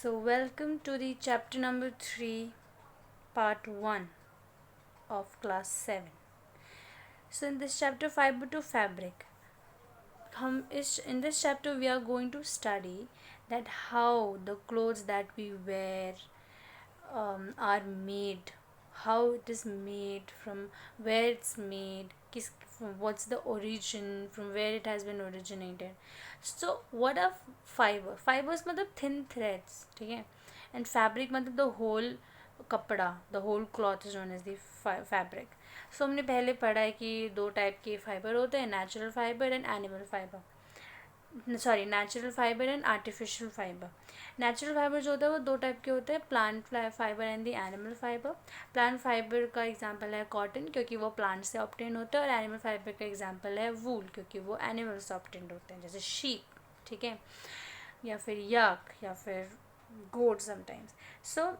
So, welcome to the chapter number 3, part 1 of class 7. So, in this chapter, fiber to fabric, in this chapter we are going to study that how the clothes that we wear are made, how it is made, from where it's made, what's the origin, from where it has been originated. So what are fibers मतलब thin threads, ठीक है, and fabric मतलब the whole कपड़ा, the whole cloth is known as the fabric. So हमने पहले पढ़ा है कि दो टाइप के फाइबर होते हैं, natural fibre and animal fibre, sorry natural fibre and artificial fibre. Natural fibre जो होता है वो दो टाइप के होते हैं, plant fibre and the animal fibre. Plant fibre का एग्जांपल है कॉटन, क्योंकि वो प्लांट से ऑब्टेन होता है, और एनिमल फाइबर का एग्जांपल है वूल, क्योंकि वो एनिमल से ऑब्टेन होते हैं, जैसे शीप, ठीक है, या फिर याक, या फिर गोट समटाइम्स. सो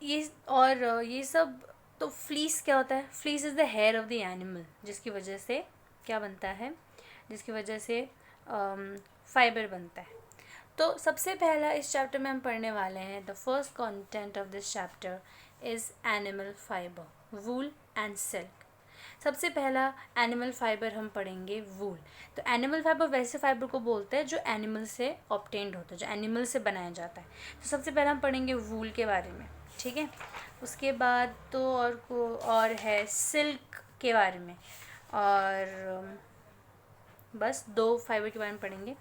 ये सब. तो फ्लीस क्या होता है? Fleece is the hair of the animal, जिसकी वजह से क्या बनता है, जिसकी वजह से फाइबर बनता है. तो सबसे पहला इस चैप्टर में हम पढ़ने वाले हैं, the first content of this chapter is animal fibre, wool and silk. सबसे पहला एनिमल फाइबर हम पढ़ेंगे, वूल. तो एनिमल फाइबर वैसे फाइबर को बोलते हैं जो एनिमल से ऑब्टेन्ड होता है, जो एनिमल से बनाया जाता है. तो सबसे पहले हम पढ़ेंगे वूल के बारे में, ठीक है. उसके बाद तो और है सिल्क के बारे में, और बस दो फाइबर के बारे में पढ़ेंगे.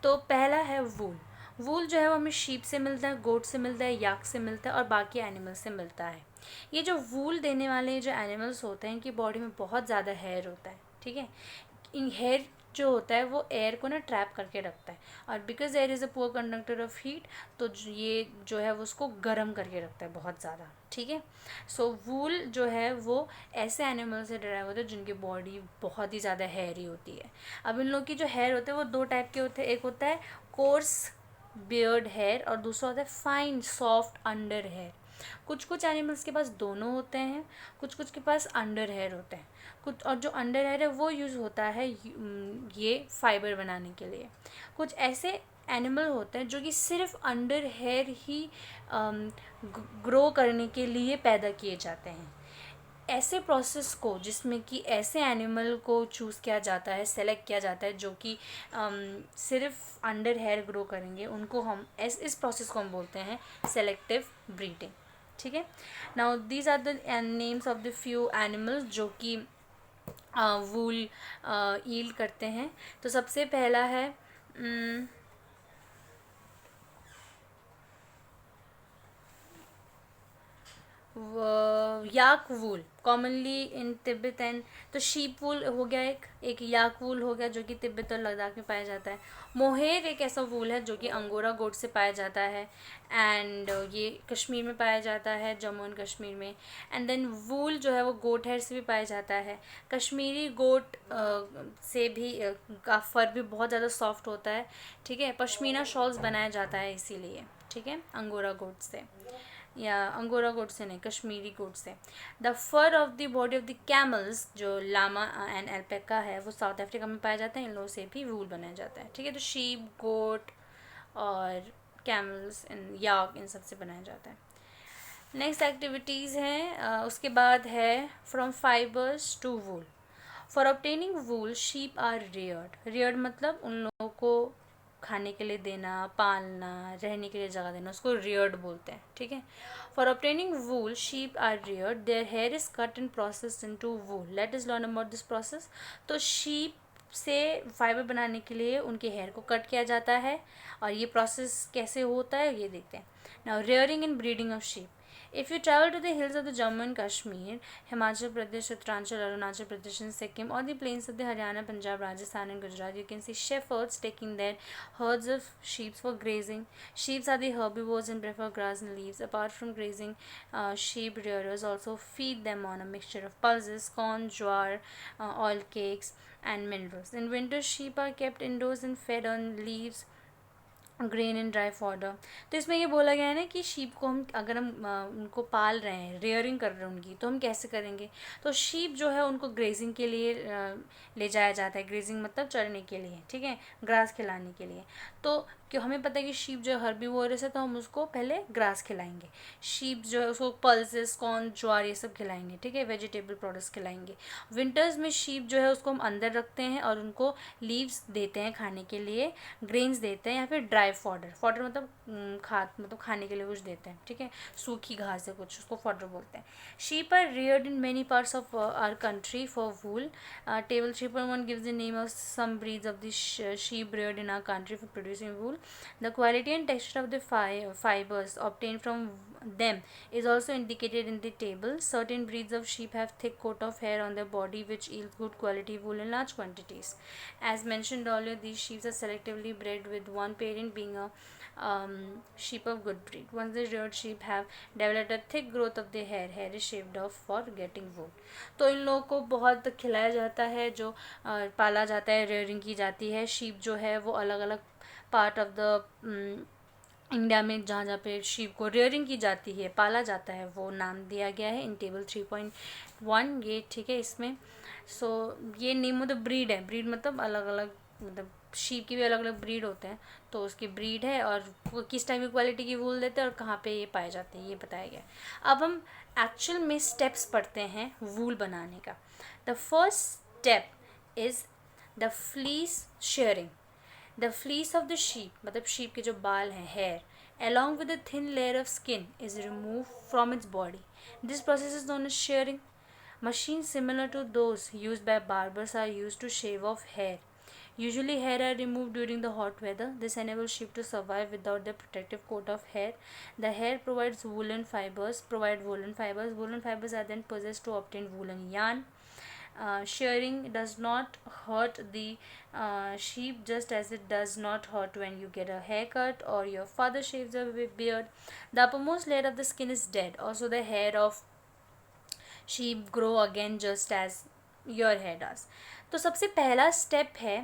तो पहला है वूल. वूल जो है वो हमें शीप से मिलता है, गोट से मिलता है, याक से मिलता है, और बाकी एनिमल से मिलता है. ये जो वूल देने वाले जो एनिमल्स होते हैं, इनकी बॉडी में बहुत ज़्यादा हेयर होता है, ठीक है. इन हेयर जो होता है वो एयर को ना ट्रैप करके रखता है, और because air is a poor conductor of heat, तो ये जो है वो उसको गर्म करके रखता है बहुत ज़्यादा, ठीक है. सो वूल जो है वो ऐसे एनिमल से डराइव होता है जिनकी बॉडी बहुत ही ज़्यादा हेयरी होती है. अब इन लोग की जो हेयर होते हैं वो दो टाइप के होते हैं. एक होता है कोर्स बियर्ड हेयर, और दूसरा होता है फाइन सॉफ्ट अंडर हेयर. कुछ कुछ एनिमल्स के पास दोनों होते हैं, कुछ कुछ के पास अंडर हेयर होते हैं. कुछ, और जो अंडर हेयर है वो यूज़ होता है ये फाइबर बनाने के लिए. कुछ ऐसे एनिमल होते हैं जो कि सिर्फ अंडर हेयर ही ग्रो करने के लिए पैदा किए जाते हैं. ऐसे प्रोसेस को, जिसमें कि ऐसे एनिमल को चूज़ किया जाता है, सेलेक्ट किया जाता है जो कि सिर्फ अंडर हेयर ग्रो करेंगे, उनको हम इस प्रोसेस को हम बोलते हैं सेलेक्टिव ब्रीडिंग, ठीक है. Now these are the names of the few animals जो कि वूल ईल्ड करते हैं. तो सबसे पहला है याक वूल, कॉमनली इन तिब्बत एंड. तो शीप वूल हो गया, एक याक वूल हो गया जो कि तिब्बत और लद्दाख में पाया जाता है. मोहेर एक ऐसा वूल है जो कि अंगोरा गोट से पाया जाता है, एंड ये कश्मीर में पाया जाता है, जम्मू एंड कश्मीर में. एंड देन वूल जो है वो गोट हेयर से भी पाया जाता है. कश्मीरी गोट से भी का फर भी बहुत ज़्यादा सॉफ्ट होता है, ठीक है. पश्मीना शॉल्स बनाया जाता है इसीलिए, ठीक है, अंगोरा गोट से, या अंगोरा गोट से नहीं, कश्मीरी गोट से. The fur of the body of the camels, जो लामा एंड एल्पेका है, वो साउथ अफ्रीका में पाया जाता है. इन लोगों से भी वूल बनाया जाता है, ठीक है. तो शीप, गोट और कैमल्स इन याक, इन सब से बनाया जाता है. नेक्स्ट एक्टिविटीज़ हैं, उसके बाद है from fibres to wool. For obtaining wool sheep are reared. Reared मतलब उन लोगों को खाने के लिए देना, पालना, रहने के लिए जगह देना, उसको रियर्ड बोलते हैं, ठीक है. For obtaining wool sheep are reared, their hair is cut and process into wool. Let is learn about this process. तो शीप से फाइबर बनाने के लिए उनके हेयर को कट किया जाता है, और ये प्रोसेस कैसे होता है ये देखते हैं. Now rearing and breeding of sheep. If you travel to the hills of the Jammu and Kashmir, Himachal Pradesh, Uttaranchal, Arunachal Pradesh and Sikkim, or the plains of the Haryana, Punjab, Rajasthan and Gujarat, you can see shepherds taking their herds of sheep for grazing. Sheep are the herbivores and prefer grass and leaves. Apart from grazing, sheep rearers also feed them on a mixture of pulses, corn, jowar, oil cakes and minerals. In winter, sheep are kept indoors and fed on leaves, grain and dry fodder. तो इसमें ये बोला गया है ना कि sheep को हम अगर हम उनको पाल रहे हैं, रेयरिंग कर रहे हैं उनकी, तो हम कैसे करेंगे। तो शीप जो है उनको ग्रेजिंग के लिए ले जाया जाता है। ग्रेजिंग मतलब चरने के लिए, ठीक है, ग्रास खिलाने के लिए। तो क्यों हमें पता है कि शीप जो है हर्बीवोरस है, तो हम उसको पहले ग्रास खिलाएंगे। शीप जो है उसको पल्सेस, कॉर्न, ज्वार ये सब खिलाएंगे, ठीक है, वेजिटेबल प्रोडक्ट्स खिलाएंगे। विंटर्स में शीप जो है उसको हम अंदर रखते हैं और उनको लीव्स देते हैं खाने के लिए, ग्रेन्स देते हैं, या फिर ड्राई फॉडर। फॉडर मतलब खाद, मतलब खाने के लिए कुछ देते हैं, ठीक है, सूखी घास है कुछ, उसको फॉडर बोलते हैं। Sheep are reared in many parts of our country for wool. Table 3.1 gives the name of some breeds of the sheep reared in our country for producing wool. The quality and texture of the fibers obtained from them is also indicated in the table. Certain breeds of sheep have thick coat of hair on their body which yields good quality wool in large quantities. As mentioned earlier, these sheep are selectively bred with one parent being a sheep of good breed. Once the reared sheep have developed a thick growth of their hair is shaved off for getting wool. तो इन लोगों को बहुत खिलाया जाता है, जो पाला जाता है, रेयरिंग की जाती है। शीप जो है वो अलग अलग पार्ट ऑफ द इंडिया में जहाँ जहाँ पे शीप को रेयरिंग की जाती है, पाला जाता है, वो नाम दिया गया है इन टेबल 3.1 ये, ठीक है, इसमें। सो ये नेम ऑफ द ब्रीड है। ब्रीड मतलब अलग अलग, मतलब शीप की भी अलग अलग ब्रीड होते हैं, तो उसकी ब्रीड है और वो किस टाइप की क्वालिटी की वूल देते हैं और कहाँ पे ये पाए जाते हैं, ये बताया गया है। अब हम एक्चुअल में स्टेप्स पढ़ते हैं वूल बनाने का। The first step is the fleece sharing. The fleece of the sheep मतलब शीप के जो बाल हैं, hair, along with a thin layer of skin is removed from its body. This process is known as shearing. Machines similar to those used by barbers are used to shave off hair. Usually hair are removed during the hot weather. This enables sheep to survive without their protective coat of hair. The hair provides woolen fibers. Woolen fibers are then processed to obtain woolen yarn. Shearing does not hurt the sheep just as it does not hurt when you get a haircut or your father shaves a beard. The uppermost layer of the skin is dead. Also, the hair of sheep grow again just as your hair does. तो सबसे पहला step है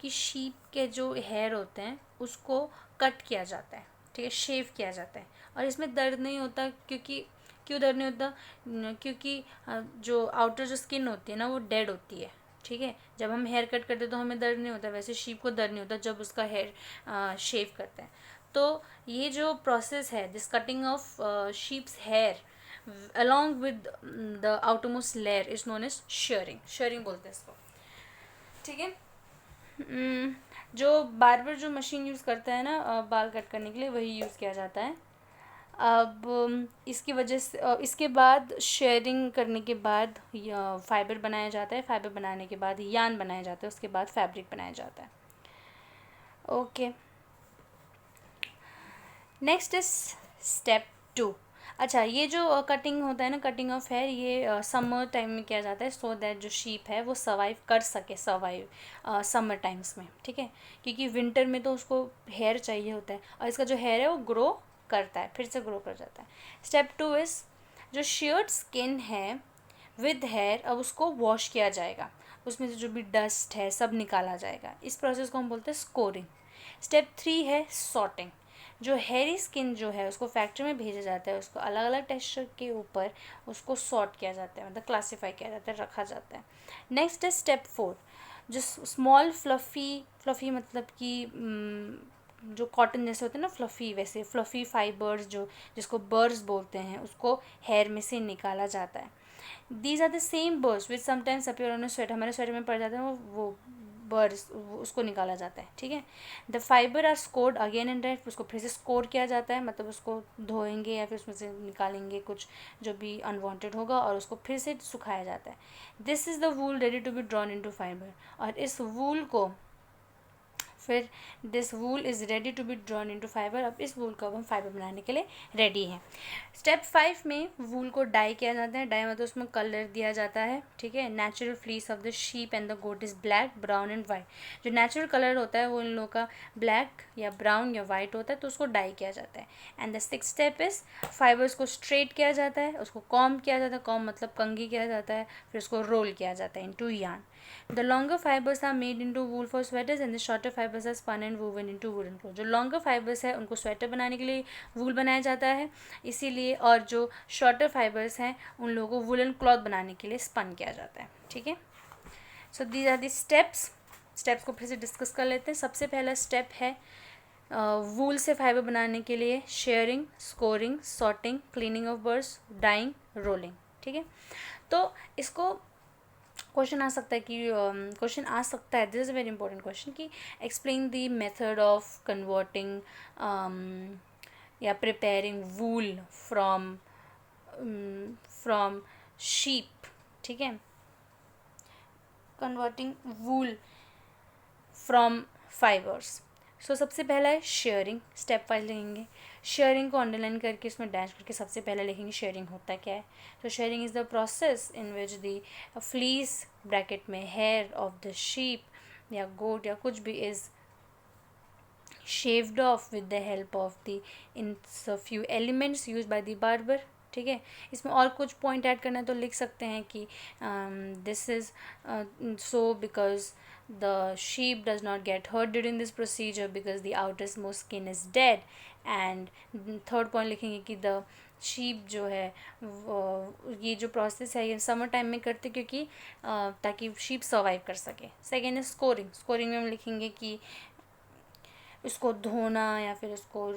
कि sheep के जो hair होते हैं उसको कट किया जाता है, ठीक है, शेव किया जाता है। और इसमें दर्द नहीं होता, क्योंकि क्यों दर्द नहीं होता, क्योंकि जो आउटर जो स्किन होती है ना वो डेड होती है, ठीक है। जब हम हेयर कट करते हैं तो हमें दर्द नहीं होता, वैसे शीप को दर्द नहीं होता जब उसका हेयर शेव करते हैं। तो ये जो प्रोसेस है, this cutting of sheep's hair along with the outermost layer is known as shearing बोलते हैं इसको, ठीक है। जो बार्बर जो मशीन यूज़ करता है ना बाल कट करने के लिए, वही यूज़ किया जाता है। अब इसकी वजह से इसके बाद शेयरिंग करने के बाद फाइबर बनाया जाता है। फाइबर बनाने के बाद यान बनाया जाता है, उसके बाद फैब्रिक बनाया जाता है। Okay, next is step 2। अच्छा, ये जो कटिंग होता है ना, कटिंग ऑफ हेयर, ये समर टाइम में किया जाता है, सो दैट जो शीप है वो सर्वाइव कर सके, समर टाइम्स में, ठीक है, क्योंकि विंटर में तो उसको हेयर चाहिए होता है और इसका जो हेयर है वो ग्रो करता है, फिर से ग्रो कर जाता है। स्टेप 2 इज़ जो शेयर्ड स्किन है विद हेयर, अब उसको वॉश किया जाएगा, उसमें से जो भी डस्ट है सब निकाला जाएगा। इस प्रोसेस को हम बोलते हैं स्कोरिंग। स्टेप 3 है सॉर्टिंग। जो हेयरी स्किन जो है उसको फैक्ट्री में भेजा जाता है, उसको अलग अलग टेक्सचर के ऊपर उसको सॉर्ट किया जाता है, मतलब क्लासीफाई किया जाता है, रखा जाता है। नेक्स्ट है स्टेप 4, जो स्मॉल फ्लफ़ी मतलब कि जो कॉटन जैसे होते हैं ना फ्लफ़ी, वैसे फ्लफ़ी फाइबर्स जो जिसको बर्ड्स बोलते हैं, उसको हेयर में से निकाला जाता है। These are the same birds which sometimes appear on a sweater, हमारे स्वेटर में पड़ जाते हैं वो बर्ड्स, उसको निकाला जाता है, ठीक है। The fibre are scoured again and right, उसको फिर से स्कोर किया जाता है, मतलब उसको धोएंगे या फिर उसमें से निकालेंगे कुछ जो भी अनवांटेड होगा और उसको फिर से सुखाया जाता है। This is the wool ready to be drawn into fibre, और इस वूल को फिर this wool is ready to be drawn into fibre, अब इस वूल को अब हम फाइबर बनाने के लिए रेडी हैं। स्टेप 5 में वूल को डाई किया जाता है। डाई मतलब उसमें कलर दिया जाता है, ठीक है। Natural fleece of the sheep and the goat is black, brown and white. जो नेचुरल कलर होता है वो इन लोगों का ब्लैक या ब्राउन या वाइट होता है, तो उसको डाई किया जाता है। And the 6th step is fibres को स्ट्रेट किया जाता है, उसको कॉम्ब किया जाता है, कॉम्ब मतलब कंघी किया जाता है, फिर उसको रोल किया जाता है into yarn. The longer fibres are made into wool for sweaters and the shorter fibres are spun and woven into woollen cloth. जो लॉन्गर फाइबर्स है उनको स्वेटर बनाने के लिए वूल बनाया जाता है इसीलिए, और जो शॉर्टर फाइबर्स हैं उन लोगों को वुलन क्लॉथ बनाने के लिए स्पन किया जाता है। ठीक है, so these are the steps को फिर से डिस्कस कर लेते हैं। सबसे पहला स्टेप है वूल से फाइबर बनाने के लिए shearing, scouring, sorting, cleaning of birds, dyeing, rolling. ठीक है, तो इसको क्वेश्चन आ सकता है कि this is a very important question कि explain the method of converting या प्रिपेयरिंग वूल फ्रॉम शीप। ठीक है, converting wool from fibres. So सबसे पहला है शेयरिंग, स्टेप वाइज लिखेंगे। शेयरिंग को अंडरलाइन करके उसमें डैश करके सबसे पहले लिखेंगे शेयरिंग होता क्या है। तो sharing is the process in which the fleece bracket में हेयर ऑफ द शीप या गोट या कुछ भी is shaved off with the help of the in so few elements used by the barber। ठीक है, इसमें और कुछ पॉइंट ऐड करना है तो लिख सकते हैं कि this is so because the sheep does not get hurt during this procedure because the outermost skin is dead। and third point लिखेंगे कि the sheep जो है ये जो प्रोसेस है ये समर टाइम में करते क्योंकि ताकि sheep सर्वाइव कर सके। सेकेंड है स्कोरिंग में हम लिखेंगे कि उसको धोना या फिर उसको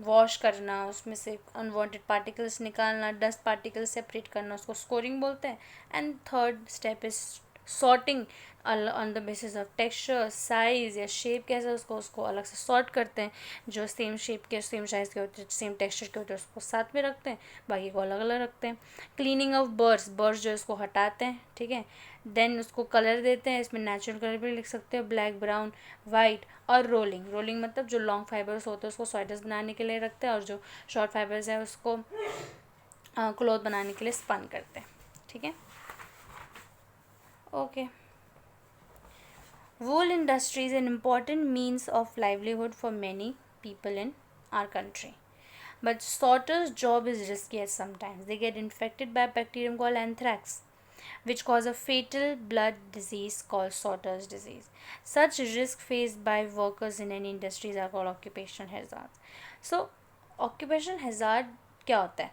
वॉश करना, उसमें से अनवांटेड पार्टिकल्स निकालना, डस्ट पार्टिकल्स सेपरेट करना, उसको स्कोरिंग बोलते हैं। And third step is sorting on the basis of texture, size या शेप कैसे उसको अलग से सॉर्ट करते हैं। जो सेम शेप के, सेम साइज़ के होते हैं, सेम टेक्सचर के होते हैं उसको साथ में रखते हैं, बाकी को अलग अलग रखते हैं। क्लीनिंग ऑफ बर्ड्स जो इसको हटाते हैं। ठीक है, देन उसको कलर देते हैं, इसमें नेचुरल कलर भी लिख सकते हो, ब्लैक, ब्राउन, वाइट। और रोलिंग मतलब जो लॉन्ग फाइबर्स होते हैं उसको स्वेटर्स बनाने के लिए रखते हैं और जो शॉर्ट फाइबर्स है उसको क्लॉथ बनाने के लिए स्पन करते हैं। ठीक है, okay. Wool industry is an important means of livelihood for many people in our country. But sorters' job is risky at sometimes. They get infected by a bacterium called anthrax, which cause a fatal blood disease called sorter's disease. Such risk faced by workers in any industries are called occupational hazards. So, occupational hazard क्या होता है?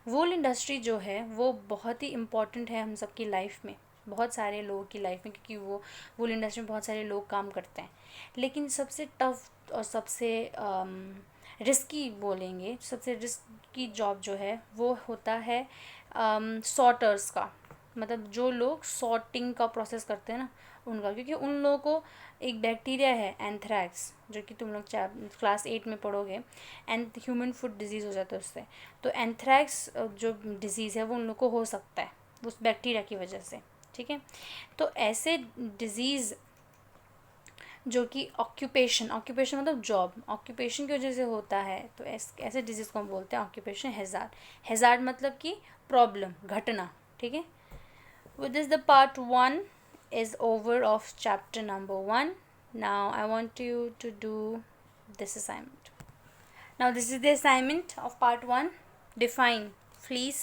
वूल industry जो है वो बहुत ही important है हम सबकी लाइफ में, बहुत सारे लोगों की लाइफ में, क्योंकि वो वूल इंडस्ट्री में बहुत सारे लोग काम करते हैं। लेकिन सबसे टफ और सबसे रिस्की बोलेंगे, सबसे रिस्की जॉब जो है वो होता है सॉर्टर्स का, मतलब जो लोग सॉर्टिंग का प्रोसेस करते हैं ना उनका, क्योंकि उन लोगों को एक बैक्टीरिया है एंथ्रैक्स, जो कि तुम लोग क्लास 8 में पढ़ोगे, एंड ह्यूमन फूड डिजीज़ हो जाता है उससे। तो एंथ्रैक्स जो डिजीज़ है वो उन लोग को हो सकता है उस बैक्टीरिया की वजह से। ठीक है, तो ऐसे डिजीज़ जो कि ऑक्यूपेशन मतलब जॉब, ऑक्यूपेशन की वजह से होता है, तो ऐसे डिजीज़ को हम बोलते हैं ऑक्यूपेशन हैज़ार्ड मतलब कि प्रॉब्लम, घटना। ठीक है, with this the part 1 is over of chapter number 1. Now I want you to do this assignment. Now this is the assignment of part 1. Define fleece,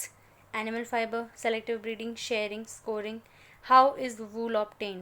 animal fiber, selective breeding, shearing, scoring. How is wool obtained?